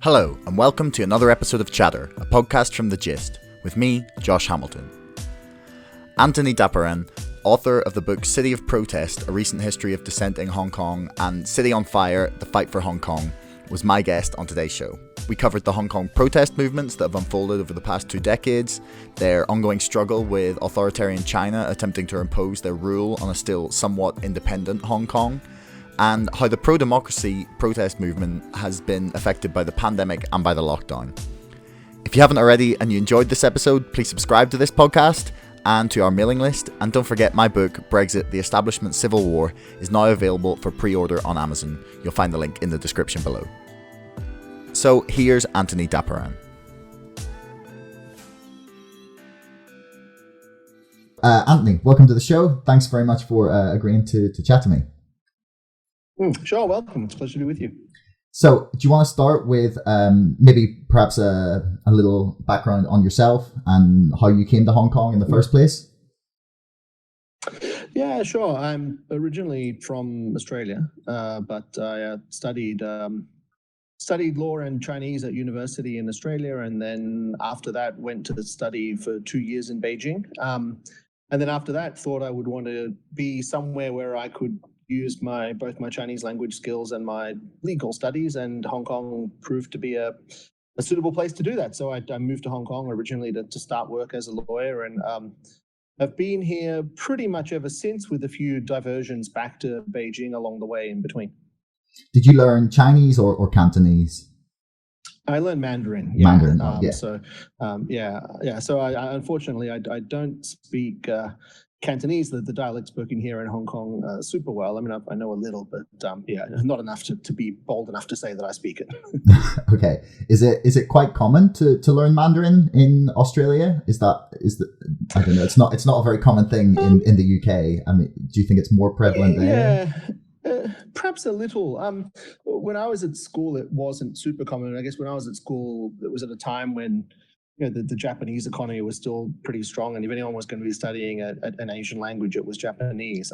Hello, and welcome to another episode of Chatter, a podcast from The Gist, with me, Josh Hamilton. Anthony Dapiran, author of the book City of Protest, A Recent History of Dissent in Hong Kong, and City on Fire, The Fight for Hong Kong, was my guest on today's show. We covered the Hong Kong protest movements that have unfolded over the past 2 decades, their ongoing struggle with authoritarian China attempting to impose their rule on a still somewhat independent Hong Kong, and how the pro-democracy protest movement has been affected by the pandemic and by the lockdown. If you haven't already and you enjoyed this episode, please subscribe to this podcast and to our mailing list, and don't forget my book, BREXIT, The Establishment Civil War, is now available for pre-order on Amazon. You'll find the link in the description below. So here's Anthony Dapiran. Anthony, welcome to the show. Thanks very much for agreeing to chat to me. Sure, welcome. It's a pleasure to be with you. So, do you want to start with maybe perhaps a little background on yourself and how you came to Hong Kong in the first place? Yeah, sure. I'm originally from Australia, but I studied law and Chinese at university in Australia, and then after that went to study for 2 years in Beijing. And then after that, thought I would want to be somewhere where I could use both my Chinese language skills and my legal studies, and Hong Kong proved to be a suitable place to do that. So I moved to Hong Kong originally to start work as a lawyer, and I've been here pretty much ever since, with a few diversions back to Beijing along the way in between. Did you learn Chinese or Cantonese? I learned Mandarin. Yeah. Mandarin, yeah. So, yeah. So I unfortunately I don't speak Cantonese, the dialect spoken here in Hong Kong, super well. I mean, I know a little, but not enough to be bold enough to say that I speak it. Okay, is it quite common to learn Mandarin in Australia? I don't know. It's not a very common thing in the UK. I mean, do you think it's more prevalent there? Yeah, perhaps a little. When I was at school, it wasn't super common. I guess when I was at school, it was at a time when the Japanese economy was still pretty strong, and if anyone was going to be studying an Asian language, it was Japanese.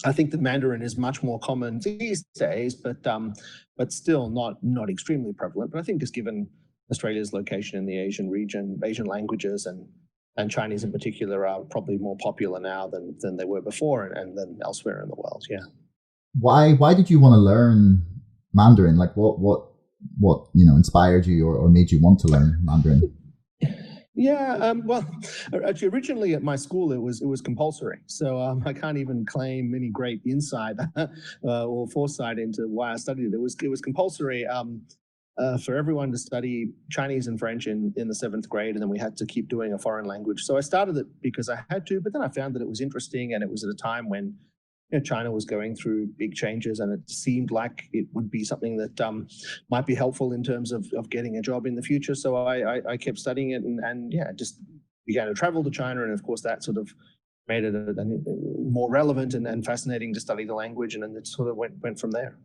I think that Mandarin is much more common these days, but still not extremely prevalent. But I think just given Australia's location in the Asian region, Asian languages and Chinese in particular are probably more popular now than they were before, and than elsewhere in the world. Yeah. Why did you want to learn Mandarin? Like what inspired you or made you want to learn Mandarin? Yeah, well, actually, originally at my school, it was compulsory. So I can't even claim any great insight or foresight into why I studied it. It was compulsory for everyone to study Chinese and French in the 7th grade, and then we had to keep doing a foreign language. So I started it because I had to, but then I found that it was interesting, and it was at a time when China was going through big changes, and it seemed like it would be something that might be helpful in terms of getting a job in the future. So I kept studying it, and just began to travel to China, and of course that sort of made it more relevant and fascinating to study the language, and then it sort of went from there.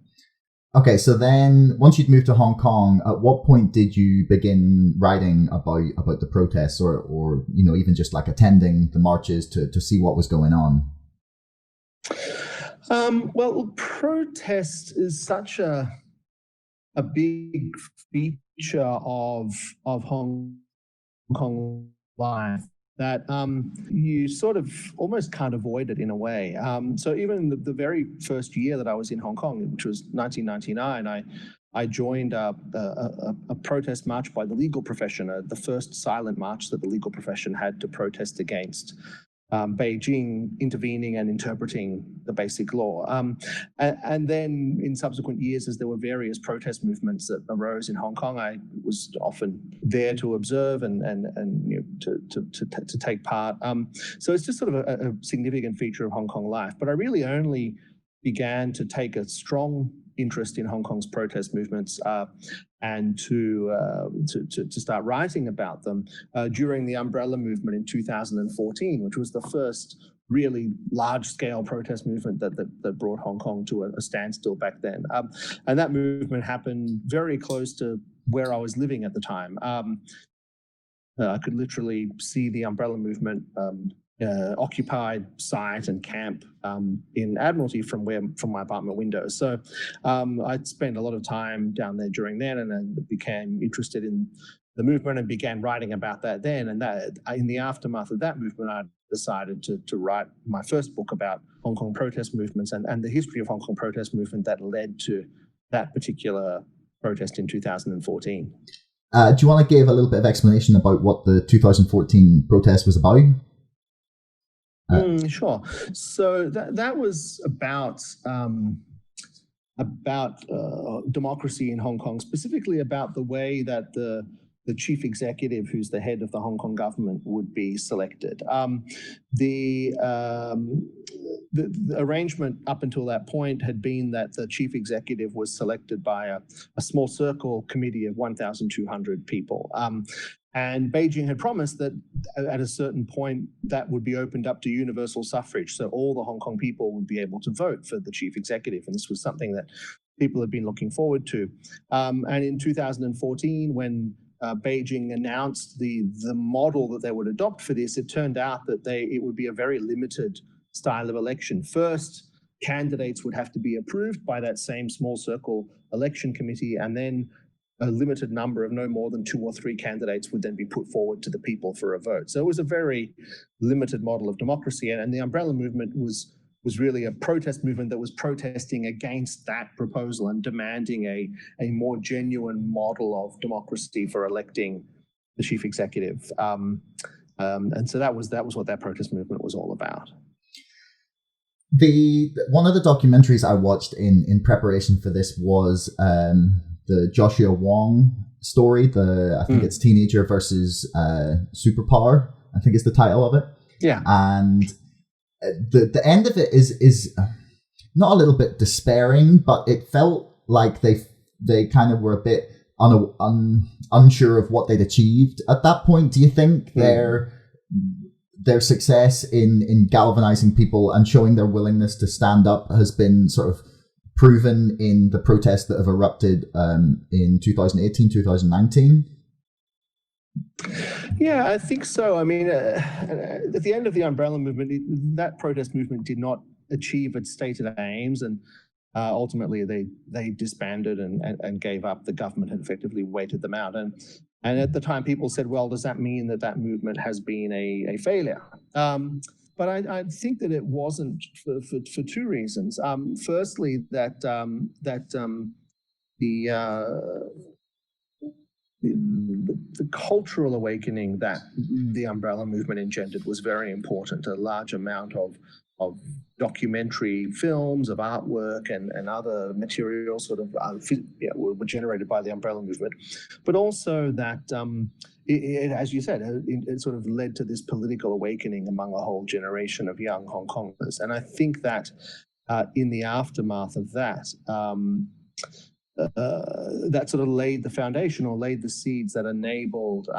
Okay, so then once you'd moved to Hong Kong, at what point did you begin writing about the protests, or even just like attending the marches to see what was going on? Well, protest is such a big feature of Hong Kong life that you sort of almost can't avoid it in a way. So even the very first year that I was in Hong Kong, which was 1999, I joined a protest march by the legal profession, the first silent march that the legal profession had to protest against Beijing intervening and interpreting the basic law. And then in subsequent years, as there were various protest movements that arose in Hong Kong, I was often there to observe and to take part. So it's just sort of a significant feature of Hong Kong life. But I really only began to take a strong interest in Hong Kong's protest movements and to start writing about them during the Umbrella Movement in 2014, which was the first really large-scale protest movement that brought Hong Kong to a standstill back then. And that movement happened very close to where I was living at the time. I could literally see the Umbrella Movement occupied site and camp in Admiralty from my apartment window. So I'd spent a lot of time down there during then, and then became interested in the movement and began writing about that then. And that in the aftermath of that movement, I decided to write my first book about Hong Kong protest movements and the history of Hong Kong protest movement that led to that particular protest in 2014. Do you want to give a little bit of explanation about what the 2014 protest was about? Sure. So that was about democracy in Hong Kong, specifically about the way that the chief executive, who's the head of the Hong Kong government, would be selected. The arrangement up until that point had been that the chief executive was selected by a small circle committee of 1,200 people. And Beijing had promised that at a certain point that would be opened up to universal suffrage. So all the Hong Kong people would be able to vote for the chief executive. And this was something that people had been looking forward to. And in 2014, when Beijing announced the model that they would adopt for this, it turned out that it would be a very limited style of election. First, candidates would have to be approved by that same small circle election committee, and then a limited number of no more than 2 or 3 candidates would then be put forward to the people for a vote. So it was a very limited model of democracy, and the umbrella movement was really a protest movement that was protesting against that proposal and demanding a more genuine model of democracy for electing the chief executive. And so that was what that protest movement was all about. One of the documentaries I watched in preparation for this was the Joshua Wong story. I think it's Teenager versus Superpower, I think is the title of it. Yeah. And the end of it is not a little bit despairing, but it felt like they kind of were a bit unsure of what they'd achieved at that point. Do you think their success in galvanizing people and showing their willingness to stand up has been sort of proven in the protests that have erupted in 2018, 2019? Yeah, I think so. I mean, at the end of the umbrella movement, that protest movement did not achieve its stated aims, and ultimately they disbanded and gave up. The government had effectively waited them out. And at the time, people said, well, does that mean that movement has been a failure? But I think that it wasn't for 2 reasons. Firstly, that the cultural awakening that the umbrella movement engendered was very important. A large amount of documentary films, of artwork, and other materials sort of were generated by the umbrella movement. But also that, it, as you said, it sort of led to this political awakening among a whole generation of young Hong Kongers. And I think that in the aftermath of that, that sort of laid the foundation or laid the seeds that enabled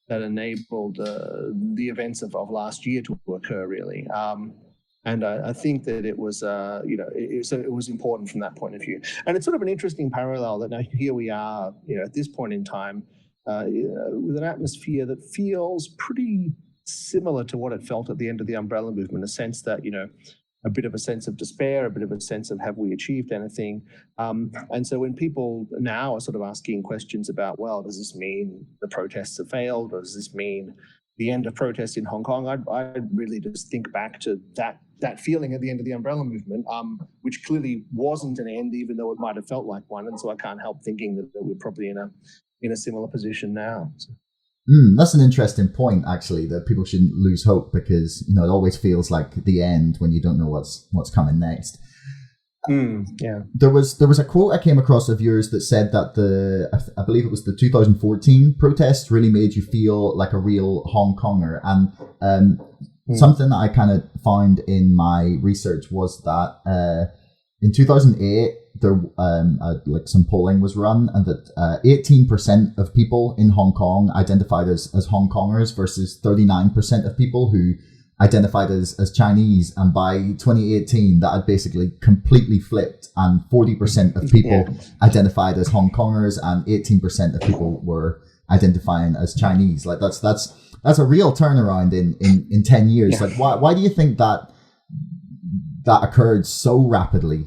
the events of last year to occur, really. And I think that it was, it was important from that point of view. And it's sort of an interesting parallel that now here we are, at this point in time, with an atmosphere that feels pretty similar to what it felt at the end of the umbrella movement, a sense that, a bit of a sense of despair, a bit of a sense of have we achieved anything? And so when people now are sort of asking questions about, well, does this mean the protests have failed, or does this mean the end of protests in Hong Kong? I'd really just think back to that feeling at the end of the umbrella movement, which clearly wasn't an end, even though it might have felt like one. And so I can't help thinking that we're probably in a similar position now. So. That's an interesting point, actually, that people shouldn't lose hope, because it always feels like the end when you don't know what's coming next. Yeah. There was a quote I came across of yours that said that I believe it was the 2014 protests really made you feel like a real Hong Konger, and something that I kind of found in my research was that in 2008 there some polling was run, and that 18% of people in Hong Kong identified as Hong Kongers versus 39% of people who identified as Chinese. And by 2018 that had basically completely flipped, and 40% of people identified as Hong Kongers and 18% of people were identifying as Chinese. Like that's that's a real turnaround in 10 years. Yeah. Like, why do you think that occurred so rapidly?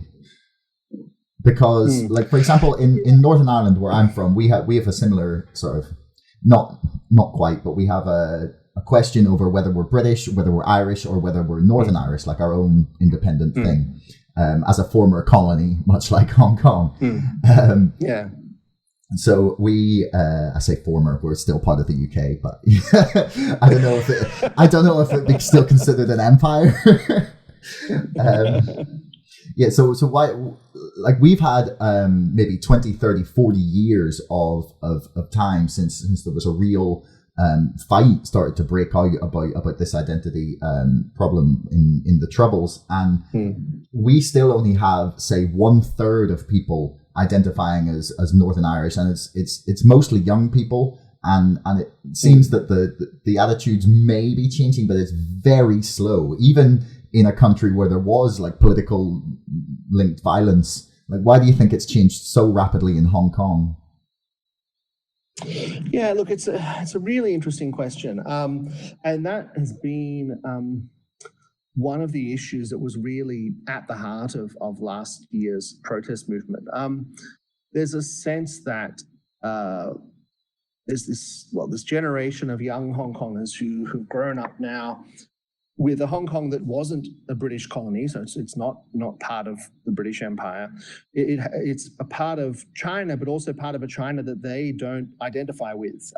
Because, like, for example, in Northern Ireland, where I'm from, we have a similar sort of, not quite, but we have a question over whether we're British, whether we're Irish, or whether we're Northern Irish, like our own independent thing, as a former colony, much like Hong Kong. Yeah. So we, I say former, we're still part of the UK, but I don't know if it be still considered an empire. Yeah, so why, like, we've had maybe 20, 30, 40 years of time since there was a real fight started to break out about this identity problem in the Troubles, and we still only have, say, 1/3 of people identifying as Northern Irish, and it's mostly young people, and it seems that the attitudes may be changing, but it's very slow, even in a country where there was like political linked violence. Like, why do you think it's changed so rapidly in Hong Kong? Yeah, look, it's a really interesting question, and that has been one of the issues that was really at the heart of last year's protest movement. There's a sense that there's this generation of young Hong Kongers who've grown up now with a Hong Kong that wasn't a British colony, so it's not part of the British Empire. It's a part of China, but also part of a China that they don't identify with.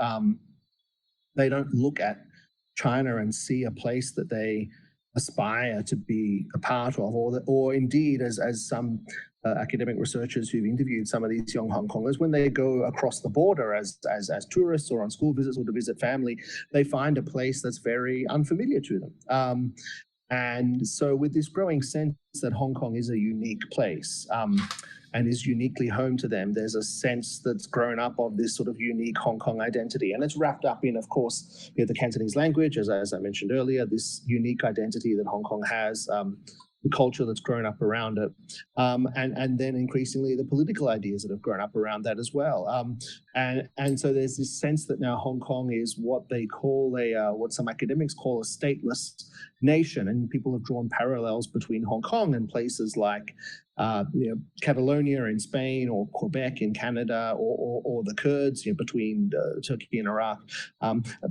They don't look at China and see a place that they aspire to be a part of, or indeed, as some academic researchers who've interviewed some of these young Hong Kongers, when they go across the border as tourists or on school visits or to visit family, they find a place that's very unfamiliar to them. And so with this growing sense that Hong Kong is a unique place and is uniquely home to them, there's a sense that's grown up of this sort of unique Hong Kong identity. And it's wrapped up in, of course, the Cantonese language, as I mentioned earlier, this unique identity that Hong Kong has, the culture that's grown up around it, and then increasingly the political ideas that have grown up around that as well. And so there's this sense that now Hong Kong is what they call what some academics call a stateless nation, and people have drawn parallels between Hong Kong and places like Catalonia in Spain, or Quebec in Canada, or the Kurds between Turkey and Iraq,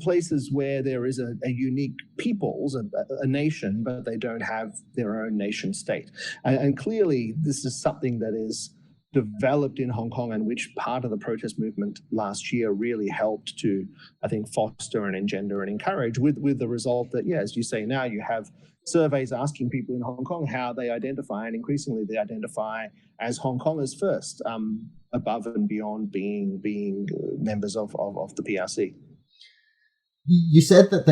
places where there is a unique peoples, a nation, but they don't have their own nation state. And clearly this is something that is developed in Hong Kong, and which part of the protest movement last year really helped to, I think, foster and engender and encourage, with the result that, yeah, as you say, now you have surveys asking people in Hong Kong how they identify, and increasingly they identify as Hong Kongers first, above and beyond being members of the PRC. You said that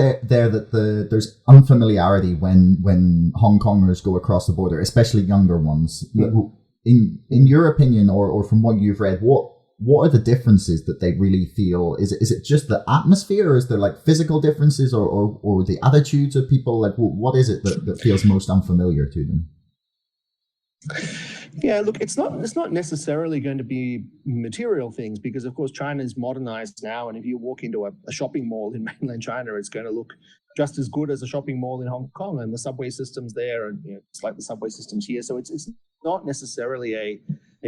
there's unfamiliarity when Hong Kongers go across the border, especially younger ones. Mm-hmm. In your opinion, or from what you've read, what are the differences that they really feel? Is it just the atmosphere, or is there like physical differences, or the attitudes of people? Like, what is it that feels most unfamiliar to them? Yeah, look, it's not necessarily going to be material things, because of course China is modernized now, and if you walk into a shopping mall in mainland China, it's going to look just as good as a shopping mall in Hong Kong, and the subway systems there, and it's like the subway systems here. So it's not necessarily a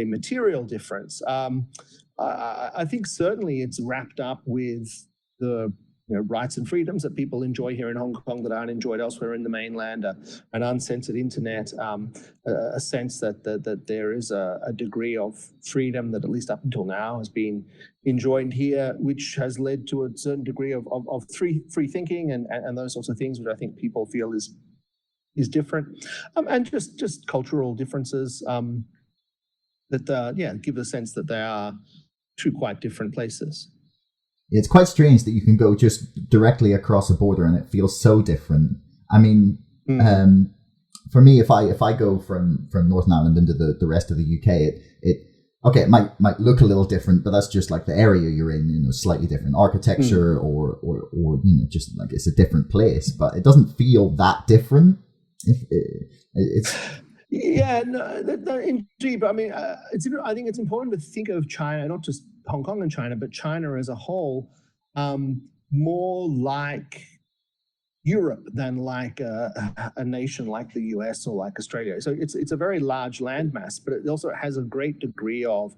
material difference. I think certainly it's wrapped up with the rights and freedoms that people enjoy here in Hong Kong that aren't enjoyed elsewhere in the mainland, an uncensored internet, a sense that there is a degree of freedom that, at least up until now, has been enjoyed here, which has led to a certain degree of free thinking and those sorts of things, which I think people feel is different, and just cultural differences that give a sense that they are two quite different places. It's quite strange that you can go just directly across a border and it feels so different. I mean, for me, if I go from Northern Ireland into the rest of the UK, it might look a little different, but that's just like the area you're in, slightly different architecture or just like it's a different place, but it doesn't feel that different. It's yeah, no, indeed. But I mean, I think it's important to think of China, not just Hong Kong and China, but China as a whole, more like Europe than like a nation like the US or like Australia. So it's a very large landmass, but it also has a great degree of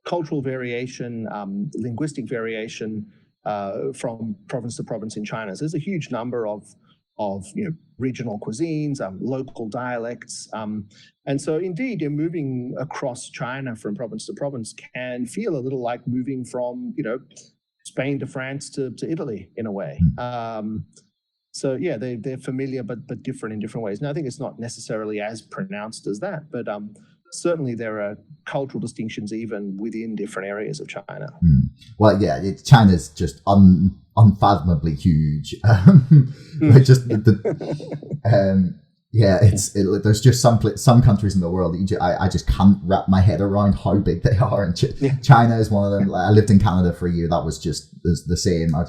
cultural variation, linguistic variation from province to province in China. So there's a huge number of regional cuisines, local dialects, and so indeed, moving across China from province to province can feel a little like moving from Spain to France to Italy in a way. So yeah, they're familiar but different in different ways. Now I think it's not necessarily as pronounced as that, but certainly there are cultural distinctions even within different areas of China. Well, yeah, China's just unfathomably huge. There's just some countries in the world that I just can't wrap my head around how big they are. And China is one of them. I lived in Canada for a year. That was just the same. I'd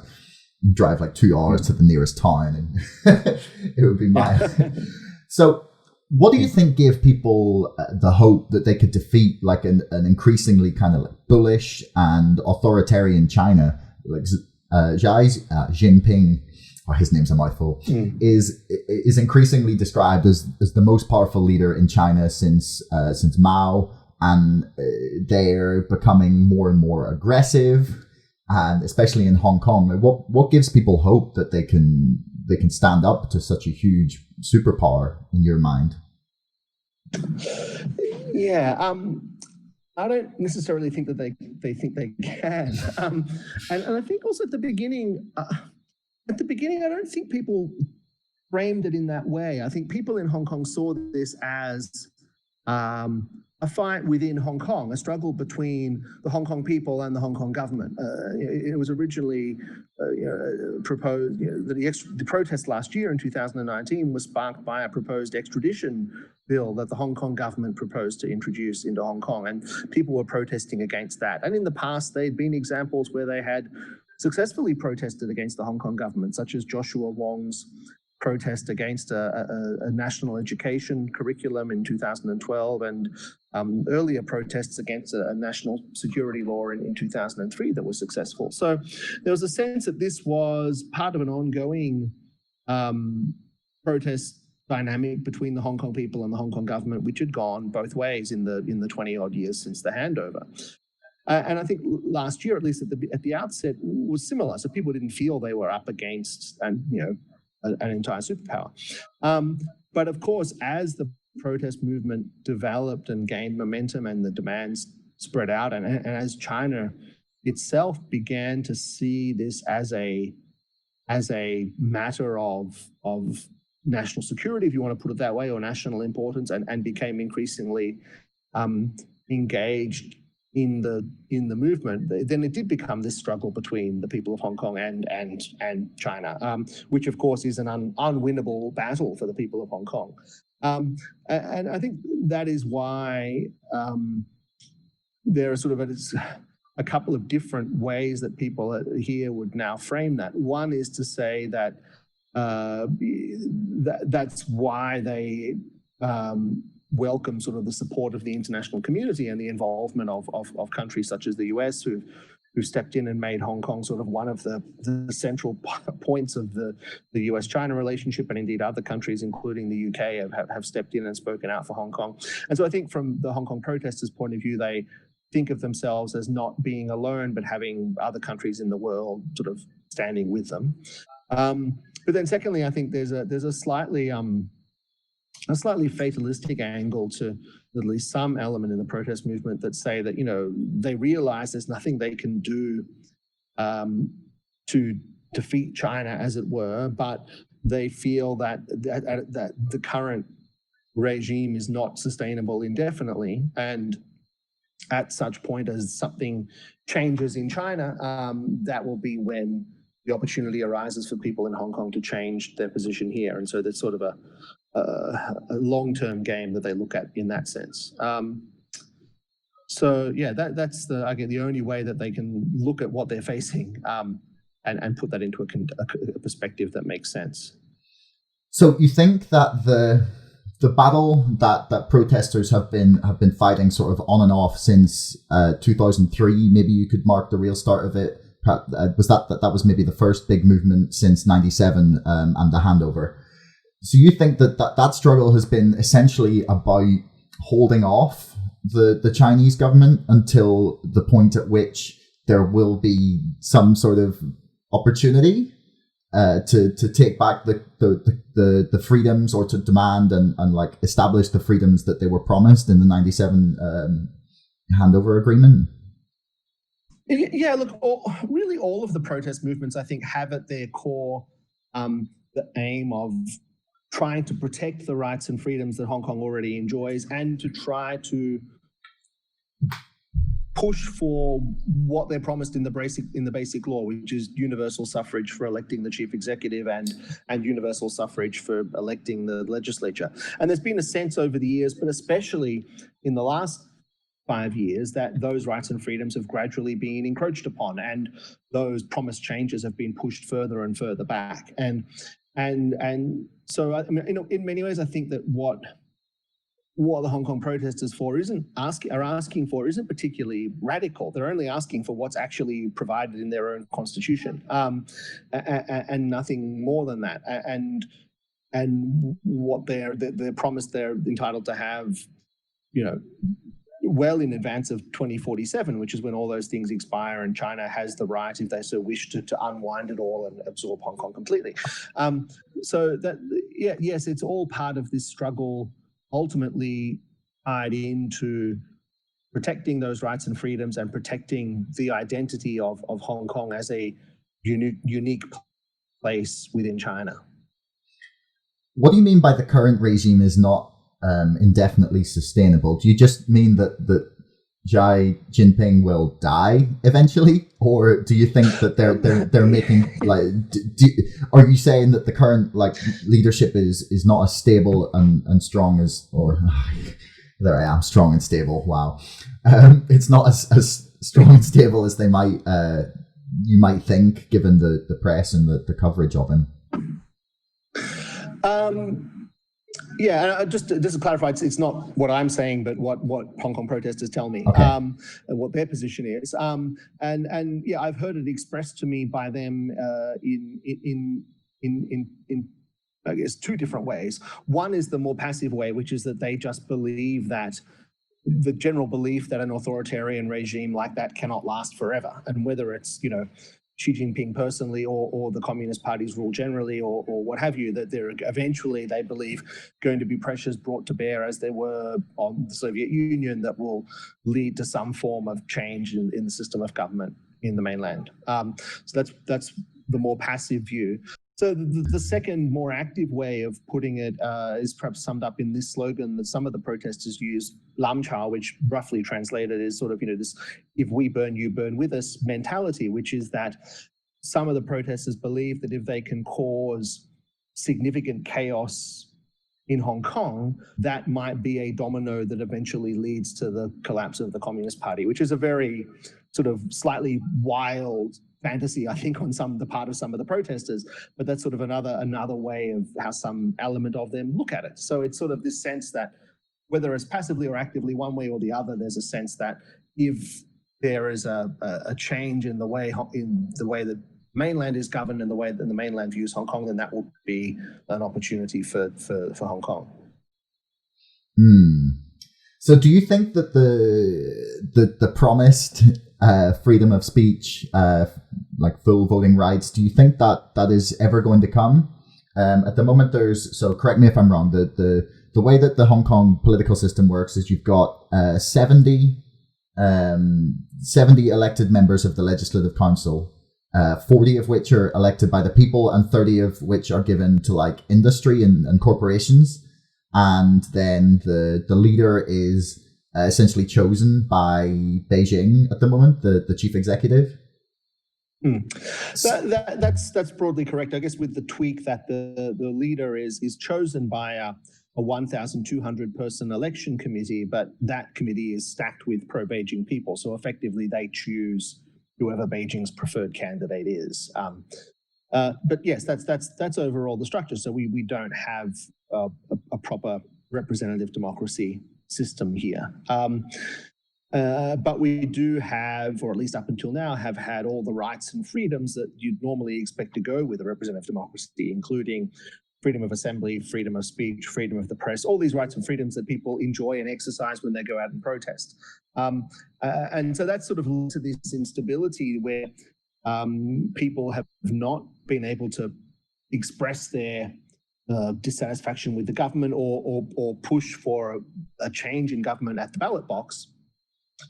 drive like 2 hours to the nearest town, and it would be mine. So, what do you think gave people the hope that they could defeat like an increasingly kind of like bullish and authoritarian China? Like Xi Jinping, his name's a mouthful, is increasingly described as the most powerful leader in China since Mao, and they're becoming more and more aggressive, and especially in Hong Kong. Like what gives people hope that they can stand up to such a huge superpower in your mind? Yeah, I don't necessarily think that they think they can, and I think also at the beginning, I don't think people framed it in that way. I think people in Hong Kong saw this as a fight within Hong Kong, a struggle between the Hong Kong people and the Hong Kong government. It was originally proposed that the protest last year in 2019 was sparked by a proposed extradition bill that the Hong Kong government proposed to introduce into Hong Kong, and people were protesting against that. And in the past, there'd been examples where they had successfully protested against the Hong Kong government, such as Joshua Wong's protest against a national education curriculum in 2012, and earlier protests against a national security law in 2003 that was successful. So there was a sense that this was part of an ongoing protest dynamic between the Hong Kong people and the Hong Kong government, which had gone both ways in the 20-odd years since the handover. And I think last year, at least at the outset, was similar. So people didn't feel they were up against an entire superpower. But of course, as the protest movement developed and gained momentum and the demands spread out, and as China itself began to see this as a matter of national security, if you want to put it that way, or national importance, and became increasingly engaged in the movement, then it did become this struggle between the people of Hong Kong and China, which of course is an unwinnable battle for the people of Hong Kong. And I think that is why there are sort of a couple of different ways that people here would now frame that. One is to say that that's why they welcome sort of the support of the international community and the involvement of countries such as the US, who stepped in and made Hong Kong sort of one of the central points of the US-China relationship, and indeed other countries, including the UK, have stepped in and spoken out for Hong Kong. And so I think from the Hong Kong protesters' point of view, they think of themselves as not being alone, but having other countries in the world sort of standing with them. But then secondly, I think there's a slightly fatalistic angle to at least some element in the protest movement that say that, they realize there's nothing they can do to defeat China, as it were, but they feel that the current regime is not sustainable indefinitely. And at such point as something changes in China, that will be when the opportunity arises for people in Hong Kong to change their position here. And so there's sort of a long-term game that they look at in that sense. So yeah, that's the only way that they can look at what they're facing and put that into a perspective that makes sense. So you think that the battle that protesters have been fighting sort of on and off since 2003, maybe you could mark the real start of it, was that was maybe the first big movement since '97 and the handover. So you think that struggle has been essentially about holding off the Chinese government until the point at which there will be some sort of opportunity to take back the freedoms, or to demand and like establish the freedoms that they were promised in the '97 handover agreement? Yeah, look, really all of the protest movements, I think, have at their core the aim of trying to protect the rights and freedoms that Hong Kong already enjoys, and to try to push for what they're promised in the basic law, which is universal suffrage for electing the chief executive and universal suffrage for electing the legislature. And there's been a sense over the years, but especially in the last 5 years, that those rights and freedoms have gradually been encroached upon, and those promised changes have been pushed further and further back. And so, I mean, in many ways, I think that what the Hong Kong protesters are asking for isn't particularly radical. They're only asking for what's actually provided in their own constitution, and nothing more than that. And what they're promised they're entitled to have, well in advance of 2047, which is when all those things expire, and China has the right, if they so wish, to unwind it all and absorb Hong Kong completely. So that, yes, it's all part of this struggle, ultimately tied into protecting those rights and freedoms and protecting the identity of Hong Kong as a unique place within China. What do you mean by the current regime is not indefinitely sustainable? Do you just mean that Xi Jinping will die eventually, or do you think that they're making like? Are you saying that the current leadership is not as stable and strong as, or there I am, strong and stable? Wow, it's not as strong and stable as they might you might think, given the press and the coverage of him. Yeah, just to clarify, it's not what I'm saying, but what Hong Kong protesters tell me, okay. And what their position is. And yeah, I've heard it expressed to me by them in I guess 2 different ways. One is the more passive way, which is that they just believe that the general belief that an authoritarian regime like that cannot last forever, and whether it's Xi Jinping personally or the Communist Party's rule generally, or what have you, that there are eventually, they believe, going to be pressures brought to bear, as there were on the Soviet Union, that will lead to some form of change in the system of government in the mainland. So that's the more passive view. So the second, more active way of putting it is perhaps summed up in this slogan that some of the protesters use, Lam Chao, which roughly translated is sort of, this "if we burn, you burn with us" mentality, which is that some of the protesters believe that if they can cause significant chaos in Hong Kong, that might be a domino that eventually leads to the collapse of the Communist Party, which is a very sort of slightly wild fantasy, I think, on the part of some of the protesters, but that's sort of another way of how some element of them look at it. So it's sort of this sense that whether it's passively or actively, one way or the other, there's a sense that if there is a change in the way that mainland is governed and the way that the mainland views Hong Kong, then that will be an opportunity for Hong Kong. So do you think that the promised freedom of speech, like full voting rights, do you think that is ever going to come? At the moment, so correct me if I'm wrong, the way that the Hong Kong political system works is you've got 70 elected members of the Legislative Council, 40 of which are elected by the people and 30 of which are given to industry and corporations. And then the leader is essentially chosen by Beijing at the moment, the chief executive. That's broadly correct. I guess with the tweak that the leader is chosen by a 1,200 person election committee, but that committee is stacked with pro-Beijing people. So effectively, they choose whoever Beijing's preferred candidate is. But yes, that's overall the structure. So we don't have a proper representative democracy system here. But we do have, or at least up until now, have had all the rights and freedoms that you'd normally expect to go with a representative democracy, including freedom of assembly, freedom of speech, freedom of the press, all these rights and freedoms that people enjoy and exercise when they go out and protest. And so that's sort of led to this instability where people have not been able to express their dissatisfaction with the government or push for a change in government at the ballot box.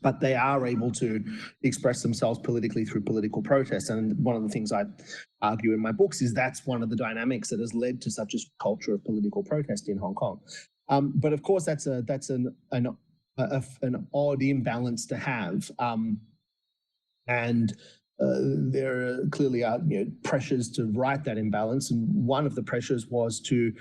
But they are able to express themselves politically through political protest. And one of the things I argue in my books is that's one of the dynamics that has led to such a culture of political protest in Hong Kong. But of course, that's an odd imbalance to have. And there clearly are pressures to right that imbalance. And one of the pressures was to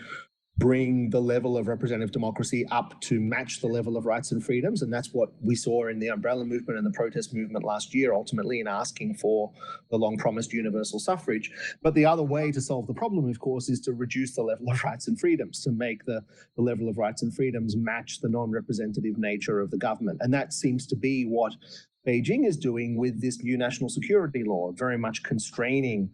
bring the level of representative democracy up to match the level of rights and freedoms. And that's what we saw in the umbrella movement and the protest movement last year, ultimately in asking for the long-promised universal suffrage. But the other way to solve the problem, of course, is to reduce the level of rights and freedoms, to make the level of rights and freedoms match the non-representative nature of the government. And that seems to be what Beijing is doing with this new national security law, very much constraining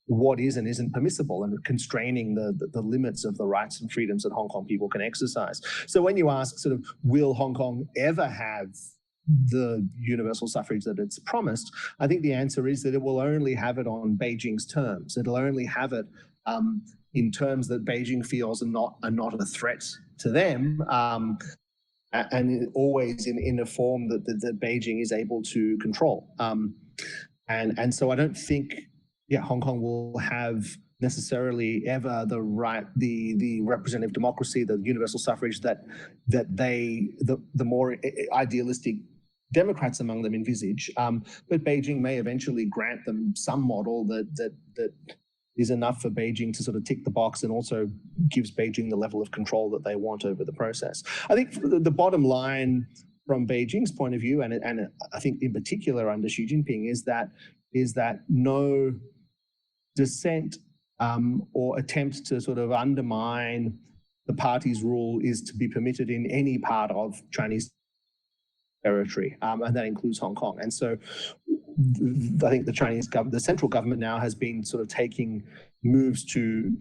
what is and isn't permissible and constraining the limits of the rights and freedoms that Hong Kong people can exercise. So when you ask sort of, will Hong Kong ever have the universal suffrage that it's promised, I think the answer is that it will only have it on Beijing's terms. It'll only have it in terms that Beijing feels are not a threat to them, and always in a form that Beijing is able to control. And so I don't think Hong Kong will have necessarily ever the representative democracy, the universal suffrage that the more idealistic Democrats among them envisage. But Beijing may eventually grant them some model that is enough for Beijing to sort of tick the box and also gives Beijing the level of control that they want over the process. I think the bottom line from Beijing's point of view, and I think in particular under Xi Jinping, is that no dissent or attempt to sort of undermine the party's rule is to be permitted in any part of Chinese territory, and that includes Hong Kong. And so I think the central government now has been sort of taking moves to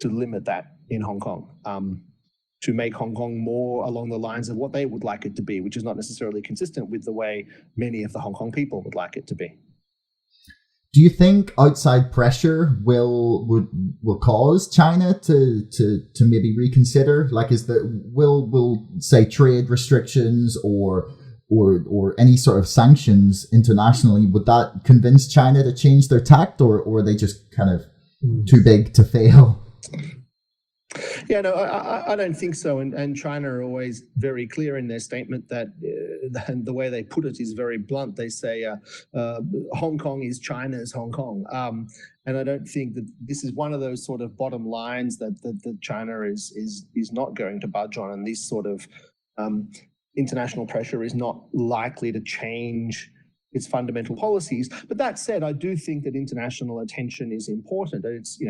limit that in Hong Kong, to make Hong Kong more along the lines of what they would like it to be, which is not necessarily consistent with the way many of the Hong Kong people would like it to be. Do you think outside pressure will cause China to maybe reconsider? Like, will say trade restrictions or any sort of sanctions internationally, would that convince China to change their tact, or are they just kind of too big to fail? Yeah, no, I don't think so. And China are always very clear in their statement that the way they put it is very blunt. They say Hong Kong is China's Hong Kong. And I don't think that this is one of those sort of bottom lines that China is not going to budge on. And this sort of international pressure is not likely to change its fundamental policies. But that said, I do think that international attention is important. It's,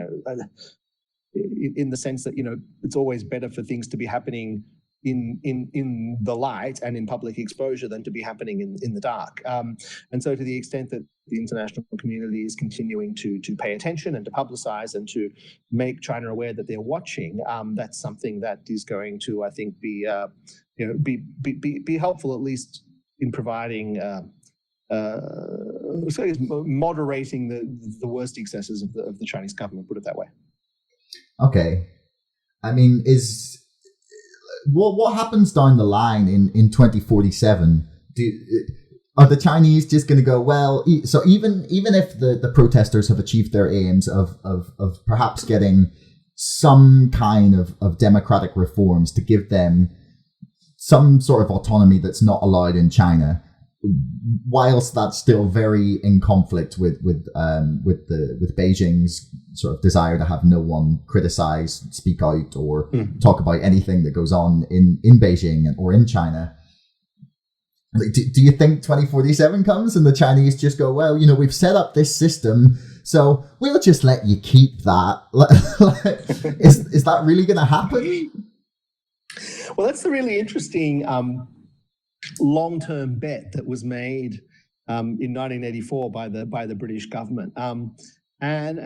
in the sense that, it's always better for things to be happening in the light and in public exposure than to be happening in the dark. And so to the extent that the international community is continuing to pay attention and to publicize and to make China aware that they're watching, that's something that is going to, I think, be helpful, at least in providing moderating the worst excesses of the Chinese government, put it that way. Okay. I mean, what happens down the line in 2047? Are the Chinese just going to go, well, so even if the protesters have achieved their aims of perhaps getting some kind of democratic reforms to give them some sort of autonomy that's not allowed in China, whilst that's still very in conflict with Beijing's sort of desire to have no one criticize, speak out, or talk about anything that goes on in Beijing or in China. Like, do you think 2047 comes and the Chinese just go, well, we've set up this system, so we'll just let you keep that? Is that really going to happen? Well, that's the really interesting long-term bet that was made in 1984 by the British government. And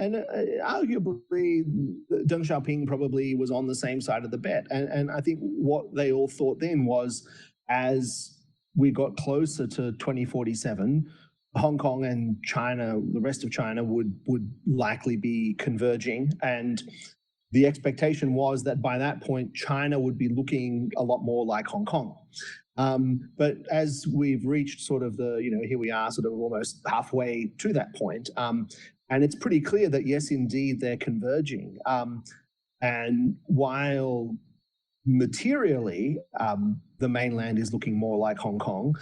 arguably, Deng Xiaoping probably was on the same side of the bet. And I think what they all thought then was, as we got closer to 2047, Hong Kong and China, the rest of China, would likely be converging. And the expectation was that by that point, China would be looking a lot more like Hong Kong. But as we've reached sort of here we are sort of almost halfway to that point. And it's pretty clear that, yes, indeed, they're converging. And while materially, the mainland is looking more like Hong Kong,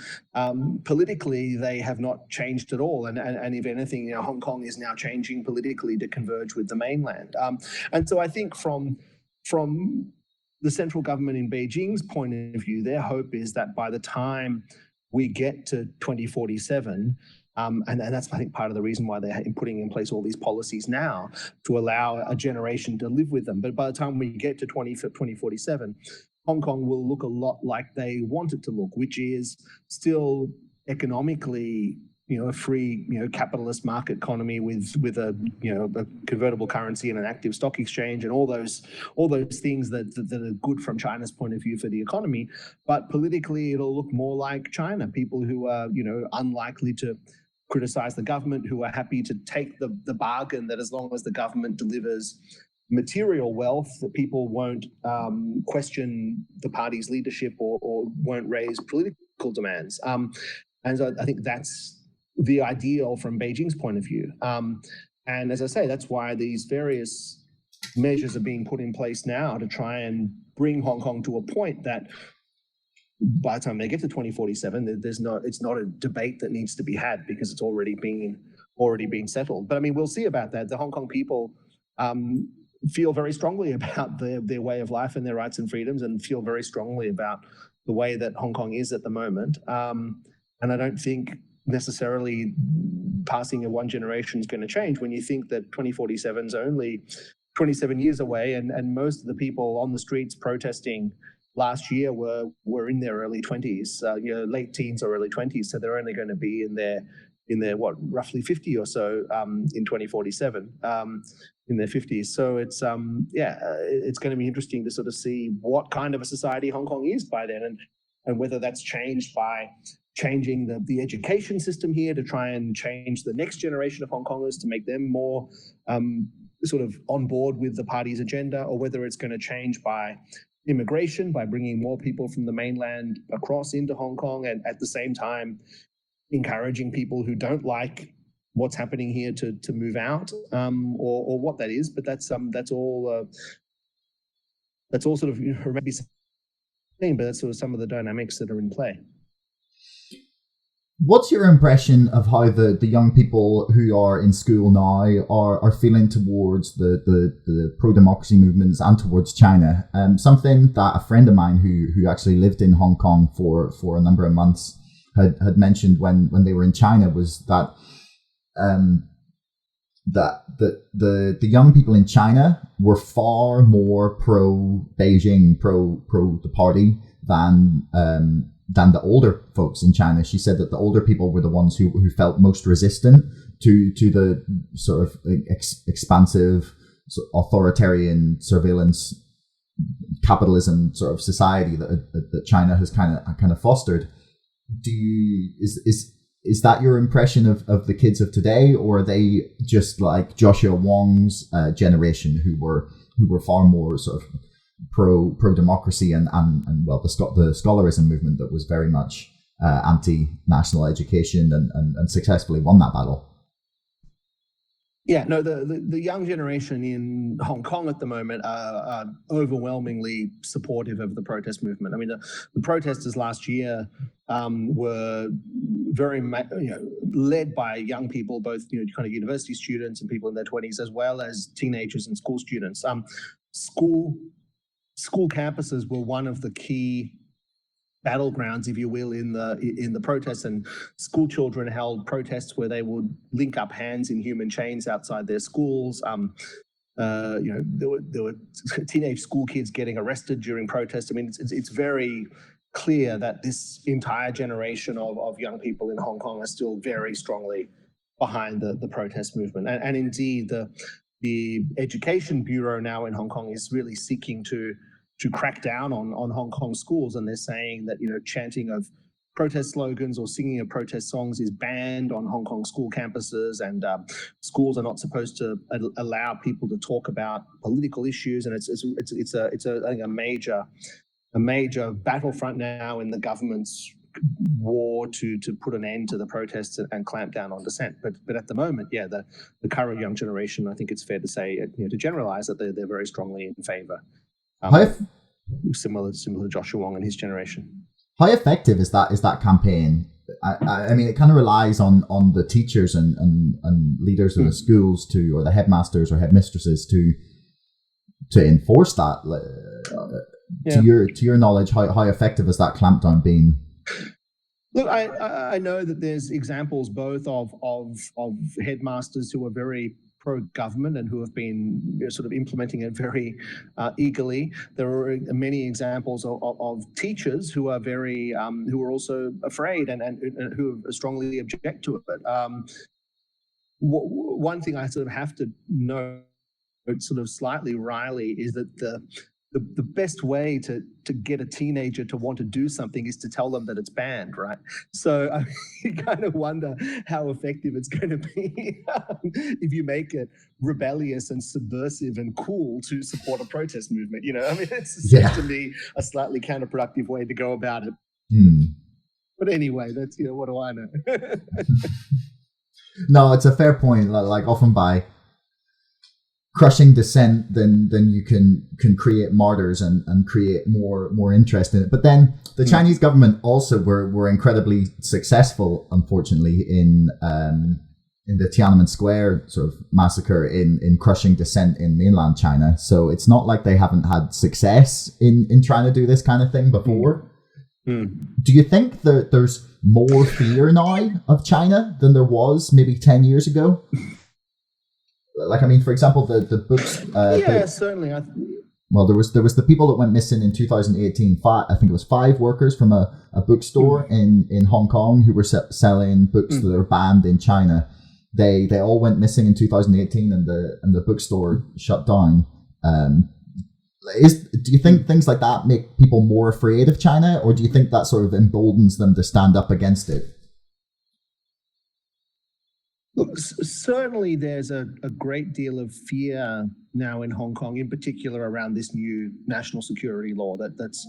politically, they have not changed at all. And if anything, Hong Kong is now changing politically to converge with the mainland. And so I think from the central government in Beijing's point of view, their hope is that by the time we get to 2047, and that's, I think, part of the reason why they're putting in place all these policies now, to allow a generation to live with them. But by the time we get to 2047, Hong Kong will look a lot like they want it to look, which is still economically, a free, capitalist market economy with a convertible currency and an active stock exchange and all those things that are good from China's point of view for the economy. But politically, it'll look more like China. People who are, unlikely to criticize the government, who are happy to take the bargain that as long as the government delivers material wealth, that people won't question the party's leadership or won't raise political demands. And so I think that's the ideal from Beijing's point of view. And as I say, that's why these various measures are being put in place now to try and bring Hong Kong to a point that by the time they get to 2047, it's not a debate that needs to be had, because it's already been settled. But I mean, we'll see about that. The Hong Kong people feel very strongly about their way of life and their rights and freedoms, and feel very strongly about the way that Hong Kong is at the moment. And I don't think necessarily passing of one generation is going to change when you think that 2047 is only 27 years away, and most of the people on the streets protesting last year were in their early 20s, late teens or early 20s. So they're only going to be in their roughly 50 or so in 2047, in their 50s. So it's it's going to be interesting to sort of see what kind of a society Hong Kong is by then, and whether that's changed by changing the education system here to try and change the next generation of Hong Kongers to make them more sort of on board with the party's agenda, or whether it's going to change by immigration, by bringing more people from the mainland across into Hong Kong, and at the same time encouraging people who don't like what's happening here to move out, or what that is. But that's all sort of maybe same, but that's sort of some of the dynamics that are in play. What's your impression of how the young people who are in school now are feeling towards the pro-democracy movements and towards China? Something that a friend of mine who actually lived in Hong Kong for a number of months had mentioned when they were in China was that the young people in China were far more pro-Beijing, pro the party than the older folks in China. She said that the older people were the ones who felt most resistant to the sort of expansive, authoritarian surveillance capitalism sort of society that China has kind of fostered. Is that your impression of the kids of today, or are they just like Joshua Wong's generation who were far more sort of pro democracy and well, the scholarism movement that was very much anti-national education and successfully won that battle? Yeah, no, the young generation in Hong Kong at the moment are overwhelmingly supportive of the protest movement. I mean, the protesters last year were very led by young people, both kind of university students and people in their 20s, as well as teenagers and school students. School campuses were one of the key battlegrounds, if you will, in the protests, and school children held protests where they would link up hands in human chains outside their schools. There were teenage school kids getting arrested during protests. I mean, it's very clear that this entire generation of young people in Hong Kong are still very strongly behind the protest movement. And indeed, the Education Bureau now in Hong Kong is really seeking to crack down on Hong Kong schools. And they're saying that, chanting of protest slogans or singing of protest songs is banned on Hong Kong school campuses, and schools are not supposed to allow people to talk about political issues. And it's I think a major battlefront now in the government's war to put an end to the protests and clamp down on dissent. But at the moment, the current young generation, I think it's fair to say, to generalize that they're very strongly in favor. Similar to Joshua Wong and his generation. How effective is that campaign? I mean, it kind of relies on the teachers and leaders of the schools or the headmasters or headmistresses to enforce that. To your knowledge, how effective has that clampdown been? Look, I know that there's examples both of headmasters who are very pro-government and who have been sort of implementing it very eagerly. There are many examples of teachers who are who are also afraid and who strongly object to it. One thing I sort of have to note, sort of slightly wryly, is that the best way to get a teenager to want to do something is to tell them that it's banned, right? So you kind of wonder how effective it's going to be if you make it rebellious and subversive and cool to support a protest movement. I mean, it seems to me a slightly counterproductive way to go about it. But anyway, that's, what do I know? No, it's a fair point. Like often by crushing dissent, then you can create martyrs and create more interest in it. But then the Chinese government also were incredibly successful, unfortunately, in the Tiananmen Square sort of massacre in crushing dissent in mainland China. So it's not like they haven't had success in trying to do this kind of thing before. Do you think that there's more fear now of China than there was maybe 10 years ago? Like, I mean, for example, the books. Certainly. Well, there was the people that went missing in 2018. I think it was 5 workers from a bookstore in Hong Kong who were selling books that are banned in China. They all went missing in 2018, and the bookstore shut down. Do you think things like that make people more afraid of China, or do you think that sort of emboldens them to stand up against it? Look, certainly there's a great deal of fear now in Hong Kong, in particular around this new national security law that's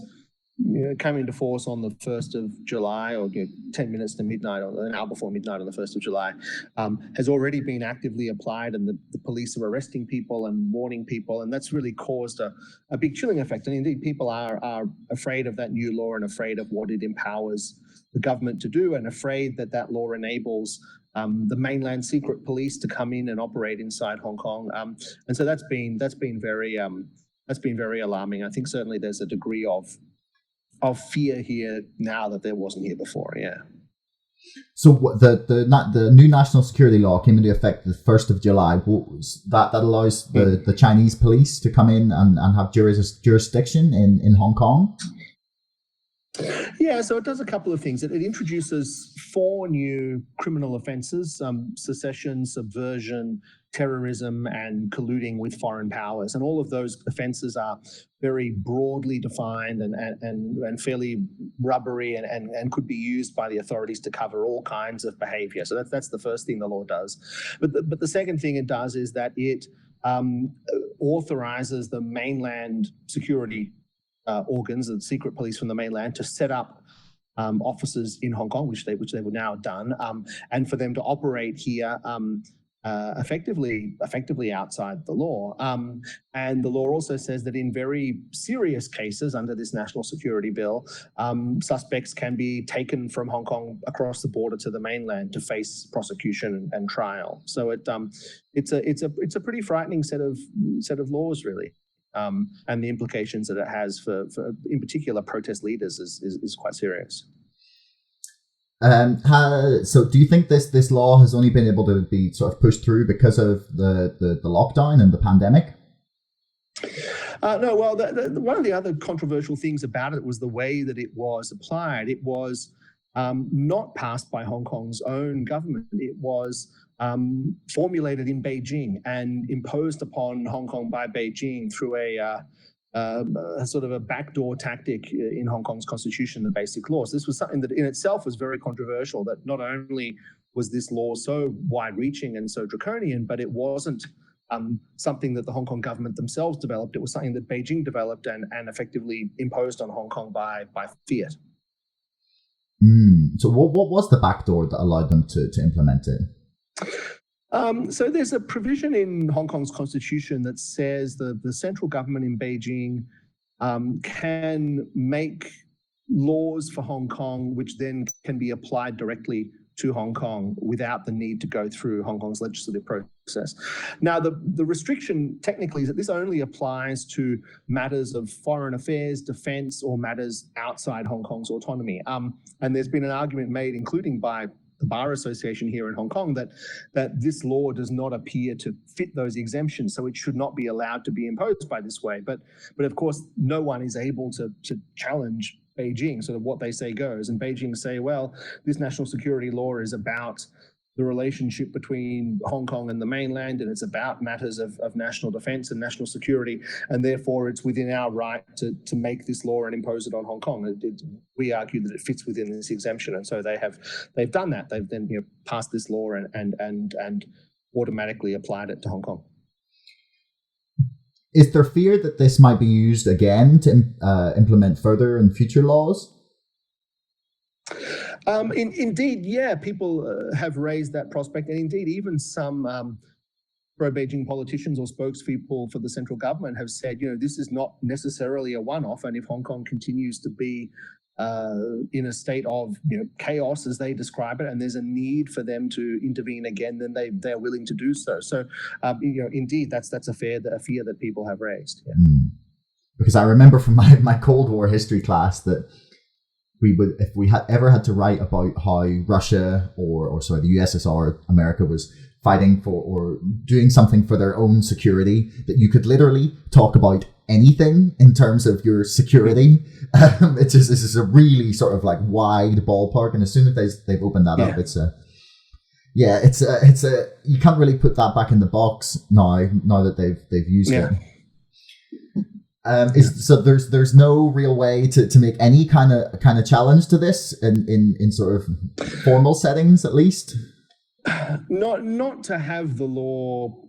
came into force on the 1st of July, or 10 minutes to midnight, or an hour before midnight on the 1st of July, has already been actively applied, and the police are arresting people and warning people, and that's really caused a big chilling effect. And indeed, people are afraid of that new law and afraid of what it empowers the government to do, and afraid that law enables the mainland secret police to come in and operate inside Hong Kong, and so that's been very alarming. I think certainly there's a degree of fear here now that there wasn't here before. Yeah. So the new national security law came into effect the 1st of July. That allows the Chinese police to come in and have jurisdiction in Hong Kong. Yeah, so it does a couple of things. It introduces 4 new criminal offences: secession, subversion, terrorism, and colluding with foreign powers. And all of those offences are very broadly defined and fairly rubbery and could be used by the authorities to cover all kinds of behaviour. So that's the first thing the law does. But the second thing it does is that it authorises the mainland security organs and secret police from the mainland to set up offices in Hong Kong, which they were now done, and for them to operate here effectively outside the law. And the law also says that in very serious cases under this national security bill, suspects can be taken from Hong Kong across the border to the mainland to face prosecution and trial. So it's a pretty frightening set of laws, really. And the implications that it has for in particular protest leaders is quite serious. So do you think this law has only been able to be sort of pushed through because of the lockdown and the pandemic? No, well, one of the other controversial things about it was the way that it was applied. It was not passed by Hong Kong's own government. It was formulated in Beijing and imposed upon Hong Kong by Beijing through a sort of a backdoor tactic in Hong Kong's constitution, the Basic Laws. This was something that in itself was very controversial, that not only was this law so wide-reaching and so draconian, but it wasn't something that the Hong Kong government themselves developed. It was something that Beijing developed and effectively imposed on Hong Kong by fiat. So what was the backdoor that allowed them to implement it? So there's a provision in Hong Kong's constitution that says the central government in Beijing can make laws for Hong Kong, which then can be applied directly to Hong Kong without the need to go through Hong Kong's legislative process. Now, the restriction technically is that this only applies to matters of foreign affairs, defense, or matters outside Hong Kong's autonomy. And there's been an argument made, including by the Bar Association here in Hong Kong, that this law does not appear to fit those exemptions, so it should not be allowed to be imposed by this way. But of course, no one is able to challenge Beijing. Sort of what they say goes, and Beijing say, well, this national security law is about the relationship between Hong Kong and the mainland, and it's about matters of national defense and national security, and therefore it's within our right to make this law and impose it on Hong Kong. We argue that it fits within this exemption, and so they've done that. They've then passed this law and automatically applied it to Hong Kong. Is there fear that this might be used again to implement further in future laws? Indeed, yeah, people have raised that prospect, and indeed even some pro-Beijing politicians or spokespeople for the central government have said, this is not necessarily a one-off, and if Hong Kong continues to be in a state of chaos, as they describe it, and there's a need for them to intervene again, then they're willing to do so. So, indeed, that's a fear that people have raised. Yeah. Because I remember from my Cold War history class that if we had ever had to write about how Russia or the USSR, America, was fighting for or doing something for their own security, that you could literally talk about anything in terms of your security. This is a really sort of like wide ballpark, and as soon as they've opened that up, it's you can't really put that back in the box now that they've used it. So there's no real way to make any kind of challenge to this in sort of formal settings, at least. Not to have the law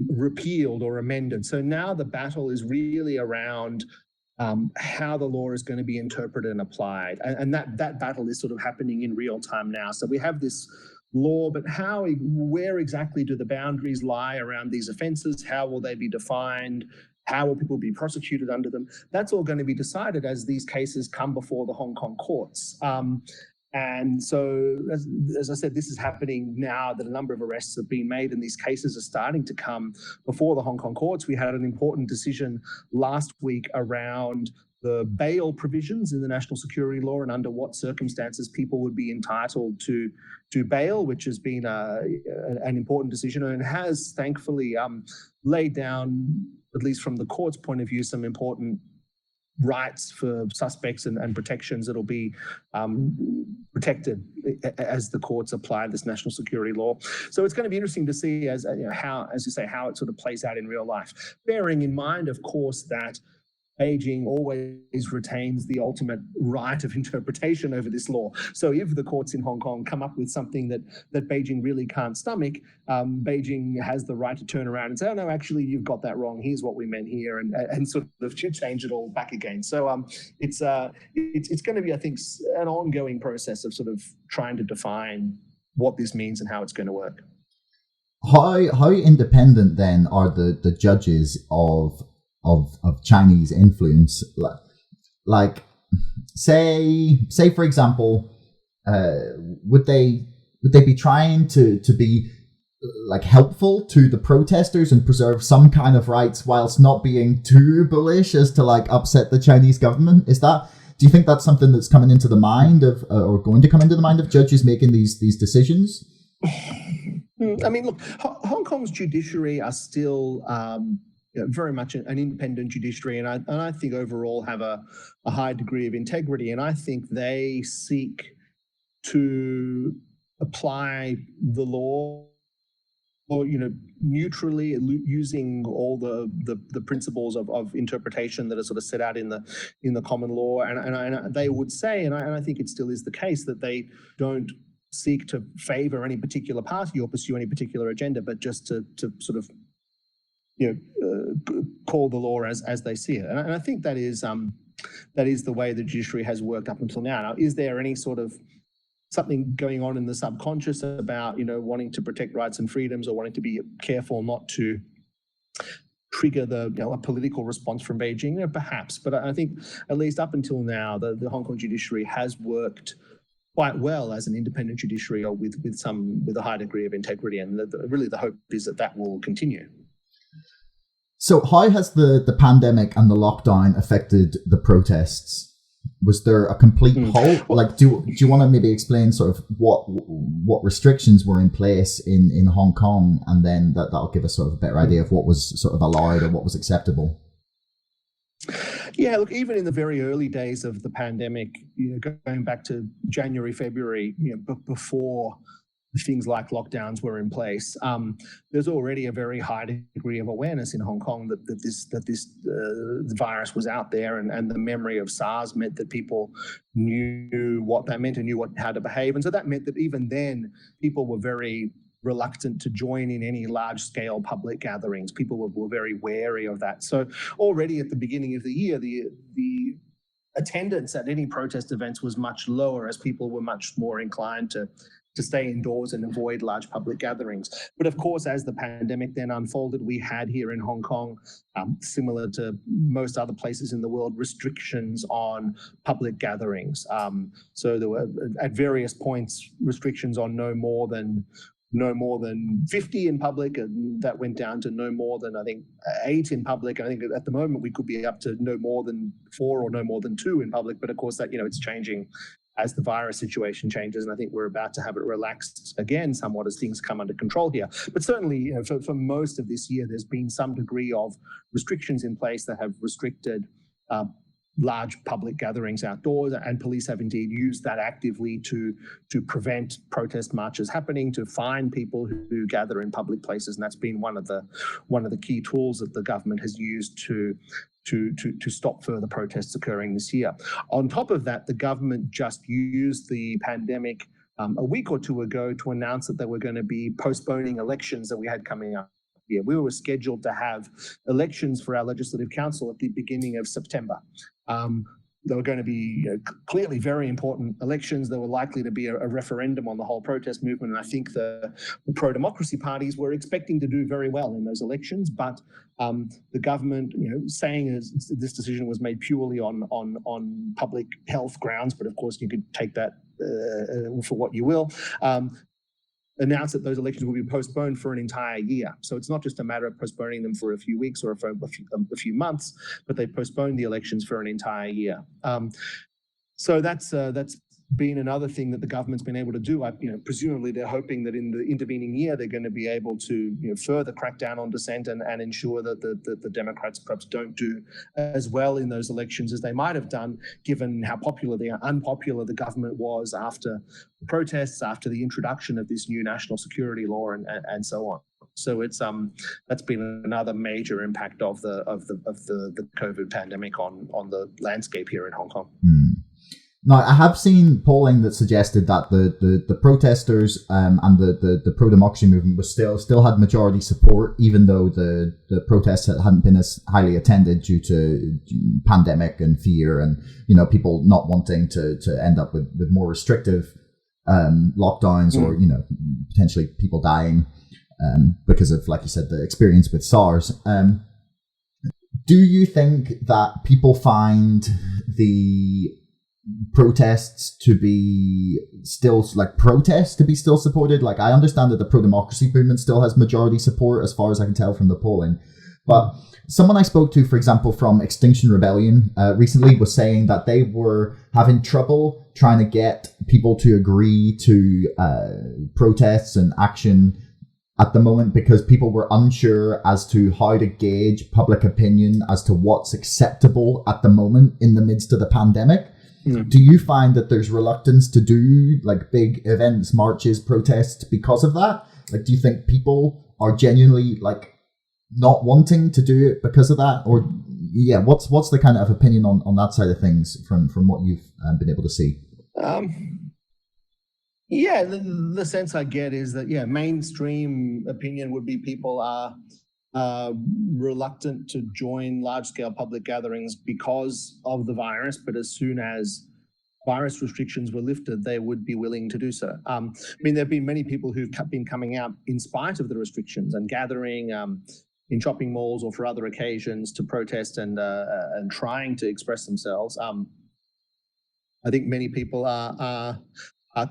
repealed or amended. So now the battle is really around how the law is going to be interpreted and applied, and that battle is sort of happening in real time now. So we have this law, but where exactly do the boundaries lie around these offences? How will they be defined? How will people be prosecuted under them? That's all going to be decided as these cases come before the Hong Kong courts. And so, as I said, this is happening now that a number of arrests have been made and these cases are starting to come before the Hong Kong courts. We had an important decision last week around the bail provisions in the national security law and under what circumstances people would be entitled to bail, which has been an important decision and has thankfully laid down, at least from the court's point of view, some important rights for suspects and protections that'll be protected as the courts apply this national security law. So it's going to be interesting to see how it sort of plays out in real life, bearing in mind, of course, that Beijing always retains the ultimate right of interpretation over this law. So if the courts in Hong Kong come up with something that Beijing really can't stomach, Beijing has the right to turn around and say, oh, no, actually, you've got that wrong. Here's what we meant here, and sort of change it all back again. So it's going to be, I think, an ongoing process of sort of trying to define what this means and how it's going to work. How independent, then, are the judges of Chinese influence? Like say for example, would they be trying to be like helpful to the protesters and preserve some kind of rights whilst not being too bullish as to like upset the Chinese government? Do you think that's something that's coming into the mind of or going to come into the mind of judges making these decisions? I mean, look, Hong Kong's judiciary are still very much an independent judiciary, and I think overall have a high degree of integrity. And I think they seek to apply the law, or neutrally, using all the principles of interpretation that are sort of set out in the common law. And they would say, and I think it still is the case, that they don't seek to favor any particular party or pursue any particular agenda, but just to sort of call the law as they see it. And I think that is the way the judiciary has worked up until now. Now, is there any sort of something going on in the subconscious about wanting to protect rights and freedoms, or wanting to be careful not to trigger a political response from Beijing? Perhaps, but I think at least up until now, the Hong Kong judiciary has worked quite well as an independent judiciary, or with a high degree of integrity, and really the hope is that will continue. So how has the pandemic and the lockdown affected the protests? Was there a complete halt? Like, do you want to maybe explain sort of what restrictions were in place in Hong Kong, and then that'll give us sort of a better idea of what was sort of allowed or what was acceptable? Yeah, look, even in the very early days of the pandemic, going back to January, February, before things like lockdowns were in place, there's already a very high degree of awareness in Hong Kong that the virus was out there, and the memory of SARS meant that people knew what that meant and knew how to behave. And so that meant that even then, people were very reluctant to join in any large-scale public gatherings. People were very wary of that. So already at the beginning of the year, the attendance at any protest events was much lower, as people were much more inclined to stay indoors and avoid large public gatherings. But of course, as the pandemic then unfolded, we had here in Hong Kong, similar to most other places in the world, restrictions on public gatherings. So there were, at various points, restrictions on no more than 50 in public, and that went down to no more than, I think, 8 in public. I think at the moment we could be up to no more than 4 or no more than 2 in public. But of course, that it's changing as the virus situation changes, and I think we're about to have it relaxed again somewhat as things come under control here. But certainly, for most of this year, there's been some degree of restrictions in place that have restricted large public gatherings outdoors, and police have indeed used that actively to prevent protest marches happening, to fine people who gather in public places, and that's been one of the key tools that the government has used to stop further protests occurring this year. On top of that, the government just used the pandemic a week or two ago to announce that they were going to be postponing elections that we had coming up here. We were scheduled to have elections for our Legislative Council at the beginning of September. There were going to be clearly very important elections. There were likely to be a referendum on the whole protest movement. And I think the pro-democracy parties were expecting to do very well in those elections. But the government, saying this decision was made purely on public health grounds, but of course you could take that for what you will, announced that those elections will be postponed for an entire year. So it's not just a matter of postponing them for a few weeks or for a few months, but they postponed the elections for an entire year. So that's been another thing that the government's been able to do. Presumably they're hoping that in the intervening year they're going to be able to further crack down on dissent and ensure that the Democrats perhaps don't do as well in those elections as they might have done, given how unpopular the government was after the protests, after the introduction of this new national security law and so on. So it's that's been another major impact of the COVID pandemic on the landscape here in Hong Kong. Now, I have seen polling that suggested that the protesters and the pro-democracy movement was still had majority support, even though the protests hadn't been as highly attended due to pandemic and fear and people not wanting to end up with more restrictive lockdowns or potentially people dying because of, like you said, the experience with SARS. Do you think that people find the protests to be still supported? Like, I understand that the pro-democracy movement still has majority support as far as I can tell from the polling, but someone I spoke to, for example, from Extinction Rebellion recently was saying that they were having trouble trying to get people to agree to protests and action at the moment because people were unsure as to how to gauge public opinion as to what's acceptable at the moment in the midst of the pandemic. Do you find that there's reluctance to do like big events, marches, protests because of that? Like, do you think people are genuinely like not wanting to do it because of that? Or yeah, what's the kind of opinion on that side of things from what you've been able to see? Yeah, the sense I get is that, mainstream opinion would be people are reluctant to join large-scale public gatherings because of the virus, but as soon as virus restrictions were lifted, they would be willing to do so. I mean, there have been many people who've been coming out in spite of the restrictions and gathering in shopping malls or for other occasions to protest and trying to express themselves. I think many people are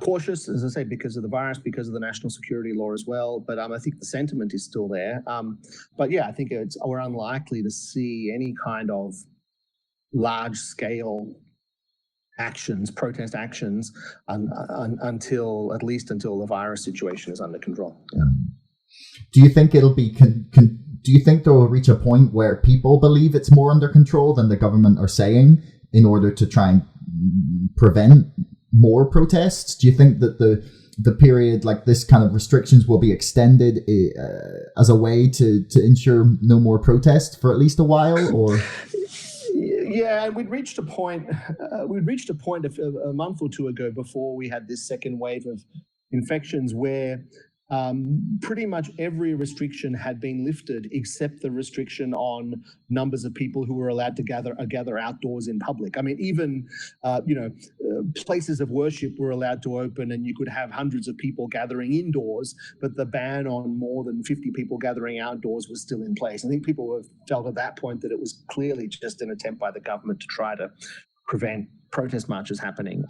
cautious, as I say, because of the virus, because of the national security law as well. But I think the sentiment is still there. But yeah, I think we're unlikely to see any kind of large-scale actions, protest actions, until the virus situation is under control. Yeah. Do you think it'll be? Do you think there will reach a point where people believe it's more under control than the government are saying in order to try and prevent more protests? Do you think that the period like this kind of restrictions will be extended as a way to ensure no more protests for at least a while? Or yeah, we'd reached a point. A month or two ago, before we had this second wave of infections, where pretty much every restriction had been lifted except the restriction on numbers of people who were allowed to gather outdoors in public. I mean, even places of worship were allowed to open, and you could have hundreds of people gathering indoors, but the ban on more than 50 people gathering outdoors was still in place. I think people have felt at that point that it was clearly just an attempt by the government to try to prevent protest marches happening.